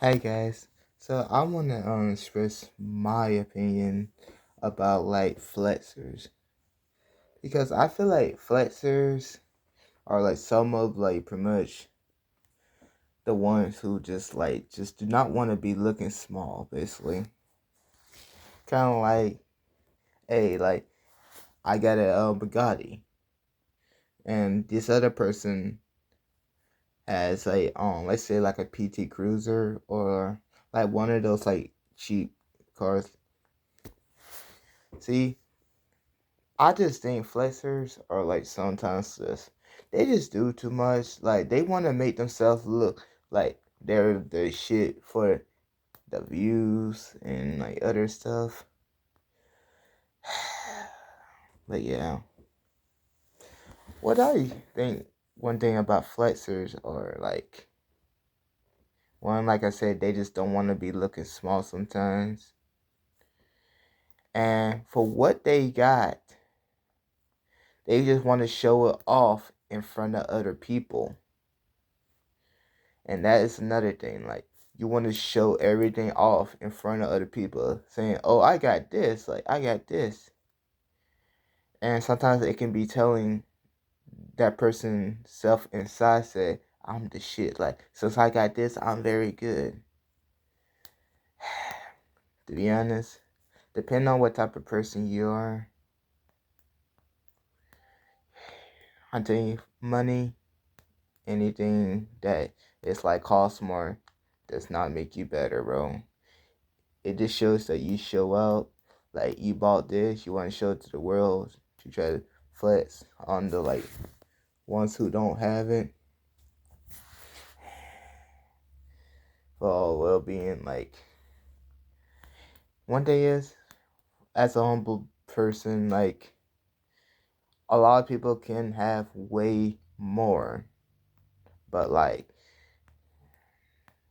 Hey guys, so I want to express my opinion about like flexors because I feel like flexors are like some of like pretty much the ones who just do not want to be looking small, basically. Kind of like, hey, like I got a Bugatti, and this other person has like let's say like a PT Cruiser or like one of those like cheap cars. See, I just think flexers are like sometimes just they just do too much. Like they want to make themselves look like they're the shit for the views and like other stuff. But yeah, what I think one thing about flexers or like one like I said they just don't want to be looking small sometimes. And for what they got, they just want to show it off in front of other people. And that is another thing. Like, you want to show everything off in front of other people, saying, oh, I got this. Like, I got this. And sometimes it can be telling that person self inside, say, I'm the shit. Like, since I got this, I'm very good. To be honest, depending on what type of person you are, I tell you, money, anything that is like costs more, does not make you better, bro. It just shows that you show out. Like you bought this, you want to show it to the world to try to flex on the like ones who don't have it for all well being. Like one thing is, as a humble person, like a lot of people can have way more, but like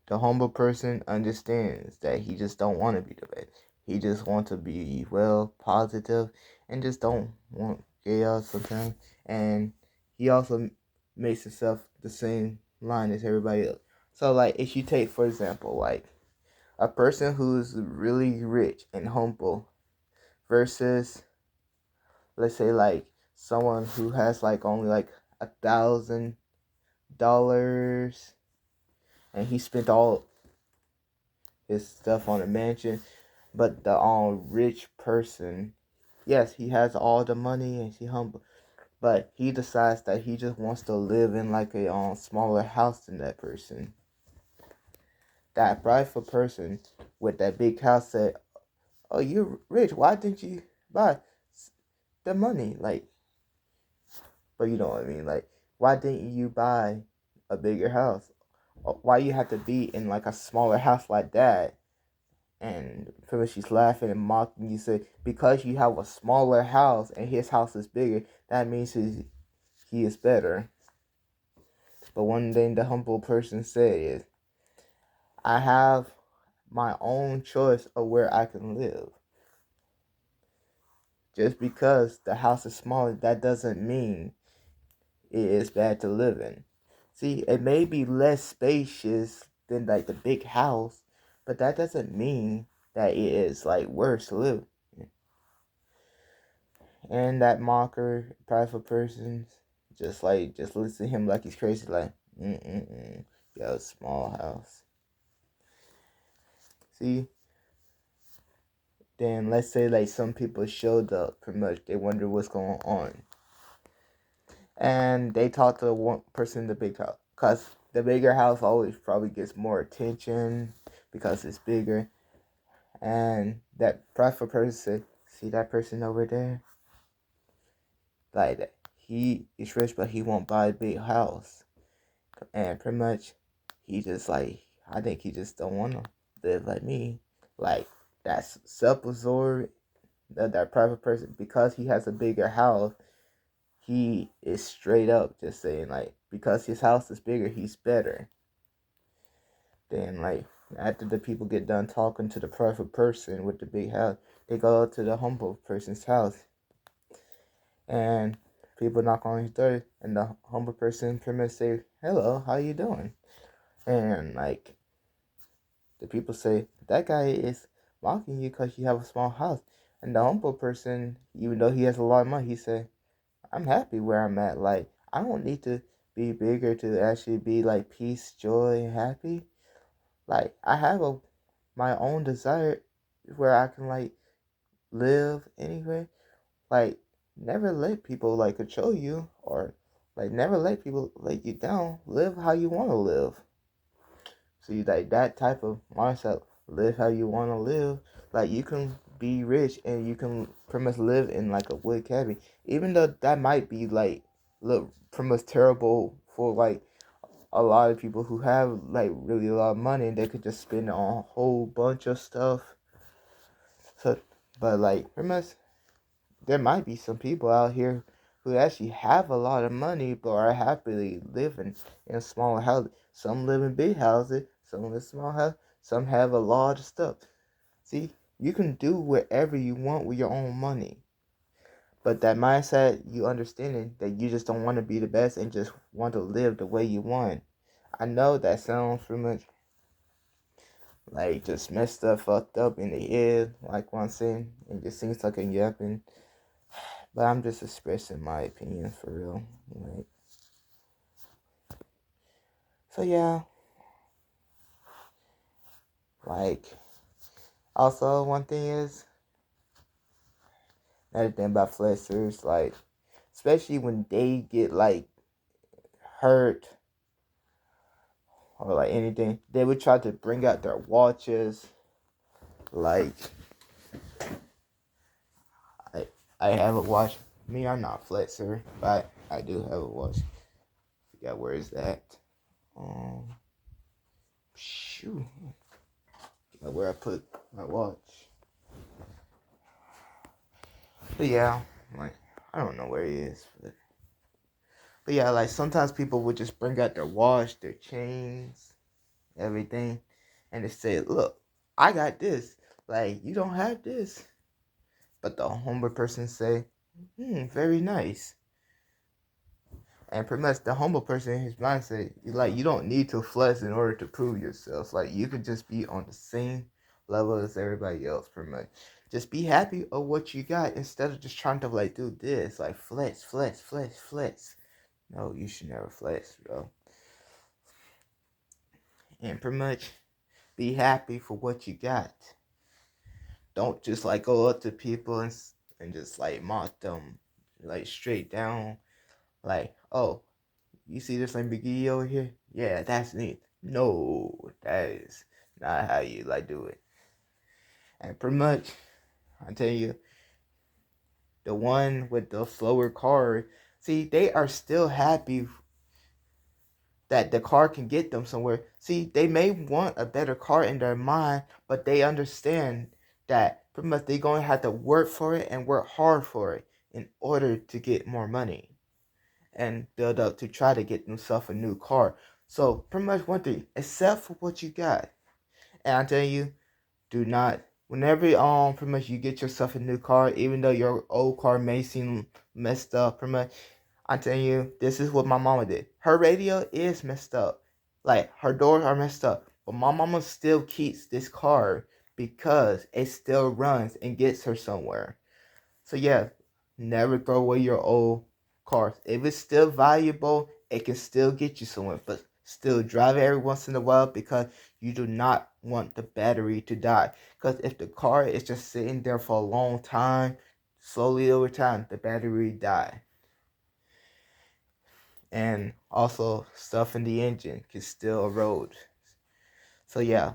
the humble person understands that he just don't want to be the best. He just wants to be well, positive, and just don't want chaos sometimes. And he also makes himself the same line as everybody else. So like if you take for example like a person who's really rich and humble versus let's say like someone who has like only like $1,000 and he spent all his stuff on a mansion. But the rich person, yes, he has all the money and he humble, but he decides that he just wants to live in like a smaller house than that person. That prideful person with that big house said, "Oh, you're rich. Why didn't you buy the money?" Like, but you know what I mean. Like, why didn't you buy a bigger house? Why you have to be in like a smaller house like that? And pretty much she's laughing and mocking you. Say because you have a smaller house and his house is bigger, that means he is better. But one thing the humble person said is, I have my own choice of where I can live. Just because the house is smaller, that doesn't mean it is bad to live in. See, it may be less spacious than like the big house, but that doesn't mean that it is like worse to live. And that mocker, prideful person, just listen to him like he's crazy, like, yo, small house. See, then let's say like some people showed up, pretty much, they wonder what's going on. And they talk to the one person in the big house, because the bigger house always probably gets more attention because it's bigger. And that prideful person said, see that person over there? Like that. He is rich, but he won't buy a big house. And pretty much, he just like, I think he just don't want to live like me. Like, that's self-absorbed, that private person, because he has a bigger house, he is straight up just saying, like, because his house is bigger, he's better. Then, like, after the people get done talking to the private person with the big house, they go to the humble person's house. And people knock on his door, and the humble person pretty much say, hello, how you doing? And, like, the people say that guy is mocking you because you have a small house. And the humble person, even though he has a lot of money, he say, I'm happy where I'm at. Like, I don't need to be bigger to actually be like peace, joy, and happy. Like, I have my own desire where I can like live anywhere. Like, never let people like control you, or like never let people let you down. Live how you want to live. See, like that type of mindset, live how you want to live. Like, you can be rich and you can pretty much live in like a wood cabin, even though that might be like look pretty much terrible for like a lot of people who have like really a lot of money and they could just spend it on a whole bunch of stuff. So, but like pretty much there might be some people out here who actually have a lot of money but are happily living in small houses. Some live in big houses, some live in small houses, some have a lot of stuff. See, you can do whatever you want with your own money. But that mindset, you understanding that you just don't want to be the best and just want to live the way you want. I know that sounds pretty much like just messed up, fucked up in the head, like what I'm saying. It just seems like a yapping. But I'm just expressing my opinion for real. So yeah. Like, also one thing is, another thing about flexers, like, especially when they get like hurt or like anything, they would try to bring out their watches. Like, I have a watch. Me, I'm not a flexer, but I do have a watch. Forgot where is that? Shoot. Where I put my watch. But yeah, like, I don't know where he is. But yeah, like sometimes people would just bring out their watch, their chains, everything, and they say, "Look, I got this. Like, you don't have this." But the humble person say, very nice. And pretty much the humble person in his mindset, like, you don't need to flex in order to prove yourself. Like, you could just be on the same level as everybody else, pretty much. Just be happy of what you got instead of just trying to like do this, like flex, flex, flex, flex. No, you should never flex, bro. And pretty much be happy for what you got. Don't just like go up to people and just like mock them, like straight down. Like, oh, you see this Lamborghini over here? Yeah, that's neat. No, that is not how you like do it. And pretty much, I tell you, the one with the slower car, see, they are still happy that the car can get them somewhere. See, they may want a better car in their mind, but they understand that pretty much they're going to have to work for it and work hard for it in order to get more money and build up to try to get themselves a new car. So pretty much one thing, accept for what you got. And I tell you, do not whenever pretty much you get yourself a new car, even though your old car may seem messed up, pretty much I'm telling you, this is what my mama did. Her radio is messed up. Like, her doors are messed up. But my mama still keeps this car because it still runs and gets her somewhere. So yeah, never throw away your old cars. If it's still valuable, it can still get you somewhere. But still drive it every once in a while because you do not want the battery to die. Because if the car is just sitting there for a long time, slowly over time, the battery die. And also stuff in the engine can still erode. So yeah,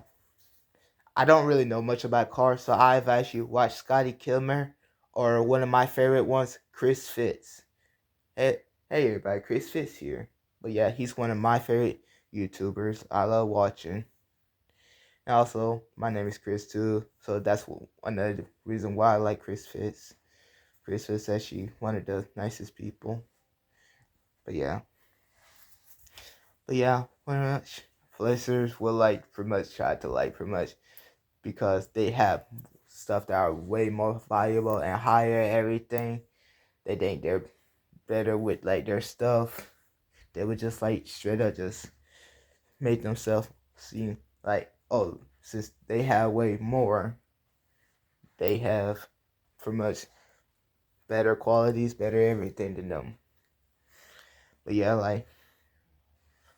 I don't really know much about cars, so I advise you watch Scotty Kilmer or one of my favorite ones, Chris Fitz. Hey everybody, Chris Fitz here. But yeah, he's one of my favorite YouTubers. I love watching. And also, my name is Chris too, so that's another reason why I like Chris Fitz. Chris Fitz is actually one of the nicest people. But yeah. But yeah, pretty much flexers will like pretty much try to like pretty much because they have stuff that are way more valuable and higher everything. They think they're better with like their stuff. They would just like straight up just make themselves seem like, oh, since they have way more, they have pretty much better qualities, better everything than them. But yeah, like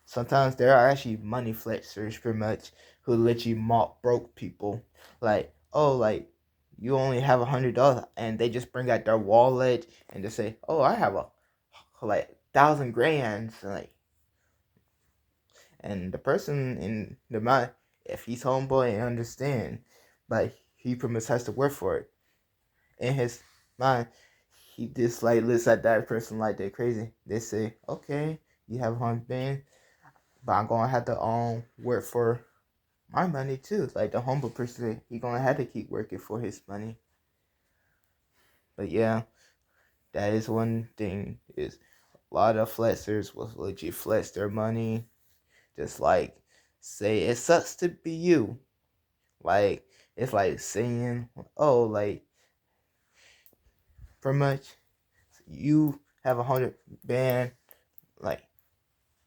sometimes there are actually money flexers pretty much who let you mock broke people. Like, oh, like you only have $100 and they just bring out their wallet and just say, oh, I have a like 1,000 grand. Like, and the person in the mind, if he's homeboy and understand, but he pretty much has to work for it. In his mind, he just like looks at that person like they're crazy. They say, okay, you have 100 grand, but I'm gonna have to work for my money too. Like the humble person, he gonna have to keep working for his money. But yeah, that is one thing, is a lot of flexers will legit flex their money. Just like say it sucks to be you. Like it's like saying, oh, like pretty much you have 100 grand, like,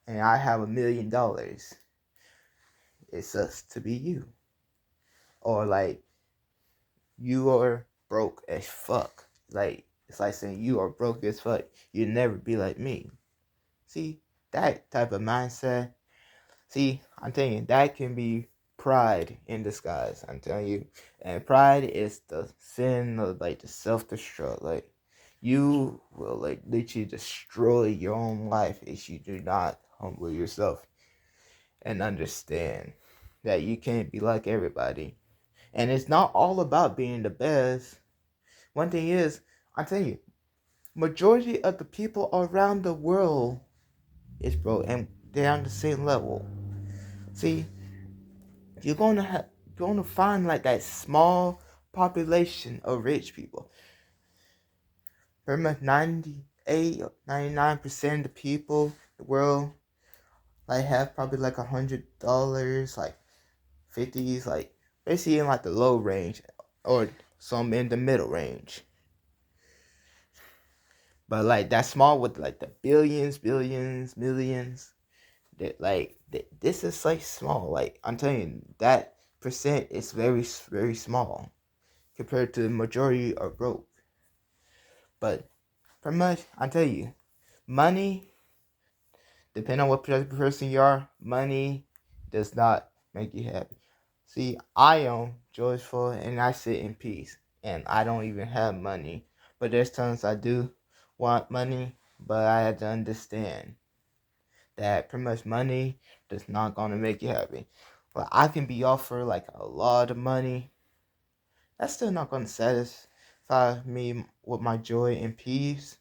and I have $1,000,000. It sucks to be you. Or like you are broke as fuck. Like it's like saying you are broke as fuck. You'll never be like me. See, that type of mindset. See, I'm telling you, that can be pride in disguise. I'm telling you, and pride is the sin of like the self-destruct. Like you will like literally destroy your own life if you do not humble yourself and understand that you can't be like everybody. And it's not all about being the best. One thing is, I tell you, majority of the people around the world is broke and they're on the same level. See, you're gonna find like that small population of rich people. Pretty much 98 or 99% of the people in the world like have probably like $100, like 50s, like basically in like the low range, or some in the middle range. But like that small with like the billions, billions, millions, that like this is like small. Like I'm telling you, that percent is very very small compared to the majority are broke. But pretty much, I tell you, money, depending on what type of person you are, money does not make you happy. See, I am joyful and I sit in peace, and I don't even have money. But there's times I do want money, but I have to understand that pretty much money does not gonna make you happy. But I can be offered like a lot of money. That's still not gonna satisfy me with my joy and peace.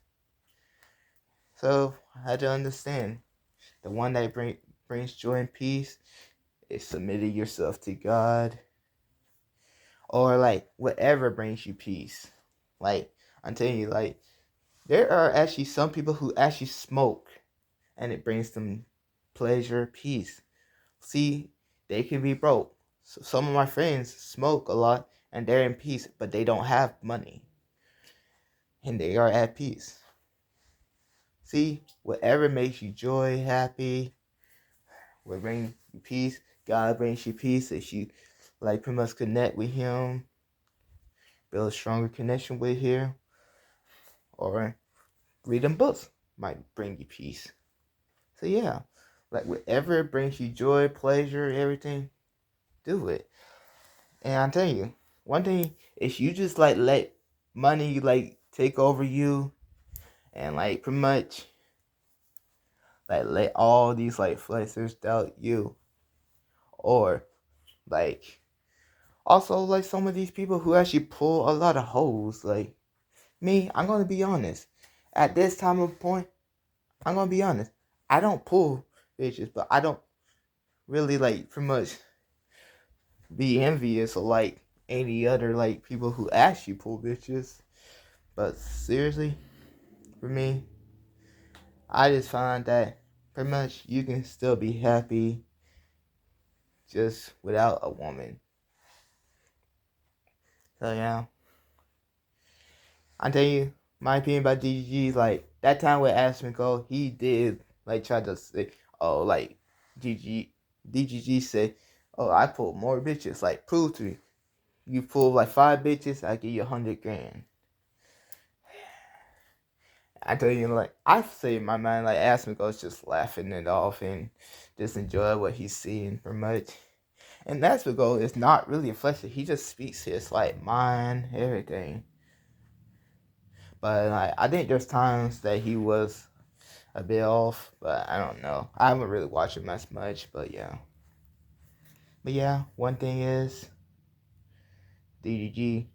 So I had to understand the one that brings joy and peace is submitting yourself to God, or like whatever brings you peace. Like I'm telling you, like there are actually some people who actually smoke and it brings them pleasure, peace. See, they can be broke. So some of my friends smoke a lot and they're in peace, but they don't have money and they are at peace. See, whatever makes you joy, happy, will bring you peace. God brings you peace if you like pretty much connect with Him, build a stronger connection with Him, or reading books might bring you peace. So yeah, like whatever brings you joy, pleasure, everything, do it. And I'm telling you, one thing is you just like let money like take over you, and like pretty much like let all these like flexers doubt you, or like also like some of these people who actually pull a lot of hoes. Like me, I'm gonna be honest. At this time of point, I'm gonna be honest. I don't pull bitches, but I don't really like pretty much be envious of like any other like people who actually pull bitches. But seriously, for me, I just find that pretty much you can still be happy just without a woman. So yeah, I tell you my opinion about DGG. Like that time with Ashman Cole, he did like try to say, oh, like DGG said, oh, I pulled more bitches. Like, prove to me. You pull like 5 bitches, I give you 100 grand. I tell you, like, I say in my mind, like, Asmongold's just laughing it off and just enjoy what he's seeing for much. And Asmongold is not really a flexer. He just speaks his, like, mind, everything. But, like, I think there's times that he was a bit off, but I don't know. I haven't really watched him as much, but yeah. But yeah, one thing is, DDG,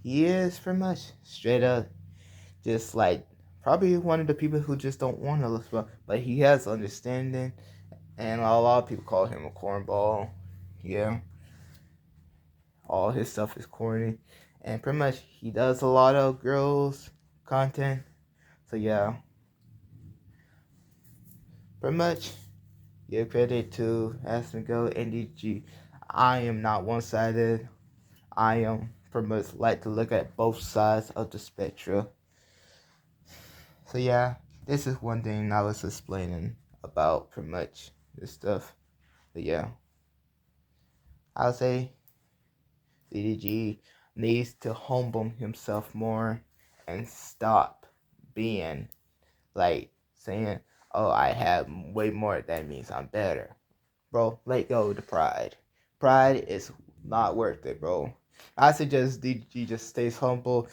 he is pretty much straight up just like probably one of the people who just don't want to look well, but he has understanding, and a lot of people call him a cornball. Yeah, all his stuff is corny, and pretty much he does a lot of girls content. So yeah, pretty much give credit to Asmongold and DDG. I am not one-sided. I am pretty much like to look at both sides of the spectrum. So yeah, this is one thing I was explaining about pretty much this stuff. But yeah, I'll say DDG needs to humble himself more and stop being like saying, oh, I have way more, that means I'm better. Bro, let go of the pride. Pride is not worth it, bro. I suggest DDG just stays humble.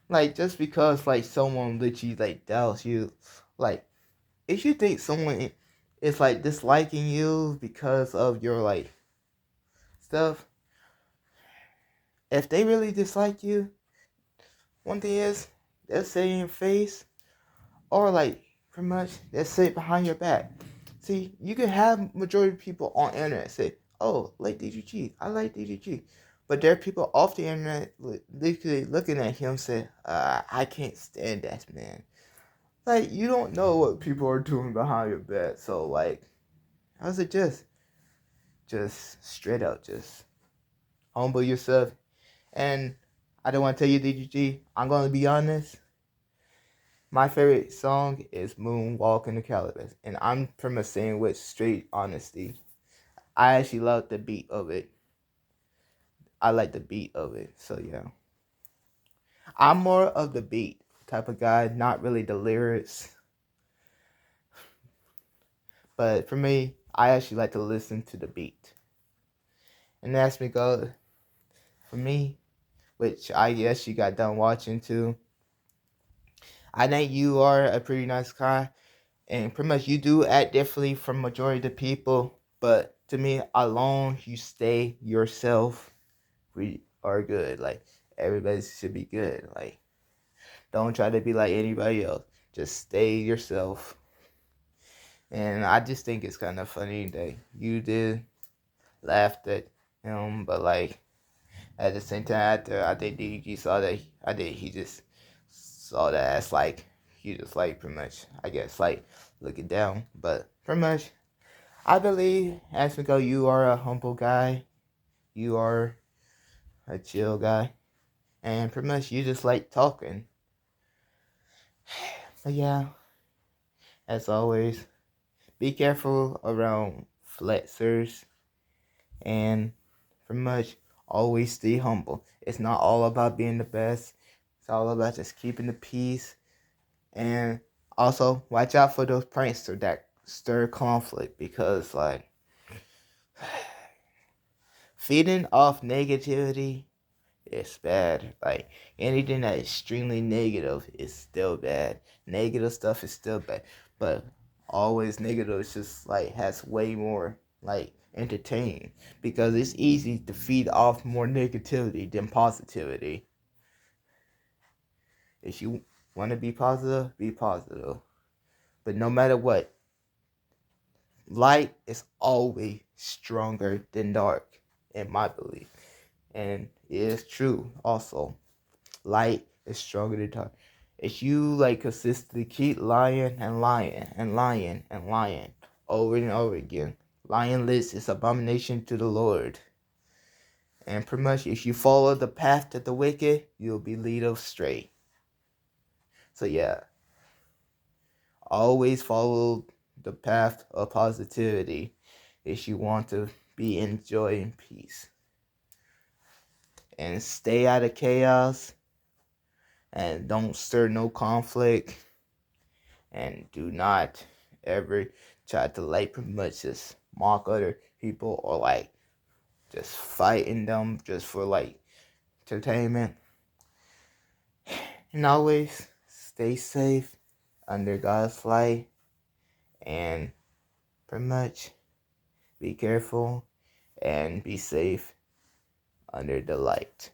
Like, just because like someone literally like doubts you, like, if you think someone is like disliking you because of your like stuff, if they really dislike you, one thing is they'll say in your face, or like pretty much they'll say it behind your back. See, you can have majority of people on the internet say, oh, like DGG, I like DGG. But there are people off the internet literally looking at him say, I can't stand that man. Like, you don't know what people are doing behind your back. So like, I suggest just straight up, just humble yourself. And I don't want to tell you, DGG, I'm going to be honest. My favorite song is Moonwalk in the Calabash. And I'm pretty much saying with straight honesty. I actually love the beat of it. I like the beat of it. So yeah. I'm more of the beat type of guy, not really the lyrics. But for me, I actually like to listen to the beat. And that's because, for me, which I guess you got done watching too, I think you are a pretty nice guy, and pretty much you do act differently from majority of the people. But to me, alone you stay yourself. We are good. Like, everybody should be good. Like, don't try to be like anybody else. Just stay yourself. And I just think it's kind of funny that you did laughed at him, but like at the same time, after I think DG saw that, I think he just saw that as like he just like pretty much, I guess, like looking down. But pretty much, I believe, Asmongold, you are a humble guy. You are a chill guy, and pretty much you just like talking. But yeah, as always, be careful around flexers, and pretty much always stay humble. It's not all about being the best. It's all about just keeping the peace. And also, watch out for those pranksters that stir conflict, because like feeding off negativity is bad. Like, anything that is extremely negative is still bad. Negative stuff is still bad. But always negative is just like has way more like entertaining, because it's easy to feed off more negativity than positivity. If you want to be positive, be positive. But no matter what, light is always stronger than dark, in my belief. And it is true also. Light is stronger than dark. If you like consistently keep lying and lying and lying and lying over and over again, lying lips is abomination to the Lord. And pretty much, if you follow the path of the wicked, you'll be led astray. So yeah, always follow the path of positivity. if you want to be in joy and peace. And stay out of chaos, and don't stir no conflict, and do not ever try to like pretty much just mock other people or like just fighting them just for like entertainment. And always stay safe under God's light, and pretty much be careful and be safe under the light.